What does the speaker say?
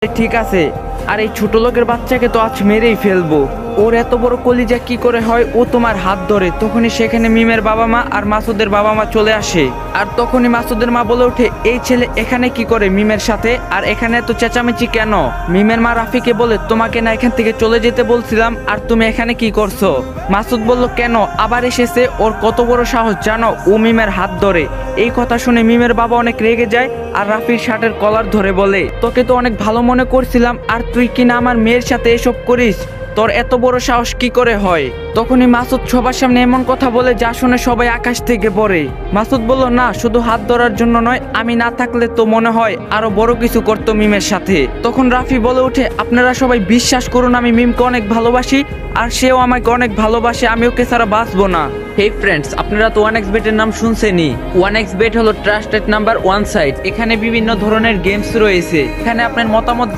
ঠিক আছে, আর এই ছোট লোকের বাচ্চাকে তো আজ মেরেই ফেলবো। ওর এত বড় কলিজা কি করে হয় ও তোমার হাত ধরে? তখনই সেখানে মিমের বাবা মা আর মাসুদের বাবা মা চলে আসে। আর তখনই মাসুদের মা বলে ওঠে, এই ছেলে এখানে কি করে মিমের সাথে, আর এখানে এত চেঁচামেচি কেন? মিমের মা রাফিকে বলে, তোমাকে না এখান থেকে চলে যেতে বলছিলাম, আর তুমি এখানে কি করছো? মাসুদ বলল, কেন আবার এসেছে? ওর কত বড় সাহস জানো, ও মিমের হাত ধরে। এই কথা শুনে মিমের বাবা অনেক রেগে যায় আর রাফির শার্টের কলার ধরে বলে, তোকে তো অনেক ভালো মনে করছিলাম, আর তুই কিনা আমার মেয়ের সাথে এসব করিস? তোর এত বড় সাহস কি করে হয়? তখনই মাসুদ সবার সামনে এমন কথা বলে যা শুনে সবাই আকাশ থেকে পড়ে। মাসুদ বলল, না, শুধু হাত ধরার জন্য নয়, আমি না থাকলে তো মনে হয় আরো বড় কিছু করতো মিমের সাথে। তখন রাফি বলে ওঠে, আপনারা সবাই বিশ্বাস করুন, আমি মিমকে অনেক ভালোবাসি, আর সেও আমাকে অনেক ভালোবাসে, আমি ওকে ছাড়া বাঁচবো না। হেই ফ্রেন্ডস, আপনারা তো 1xBet এর নাম শুনছেনই। 1xBet হলো ট্রাস্টেড নাম্বার ওয়ান সাইট। এখানে বিভিন্ন ধরনের গেমস রয়েছে, এখানে আপনার মতামত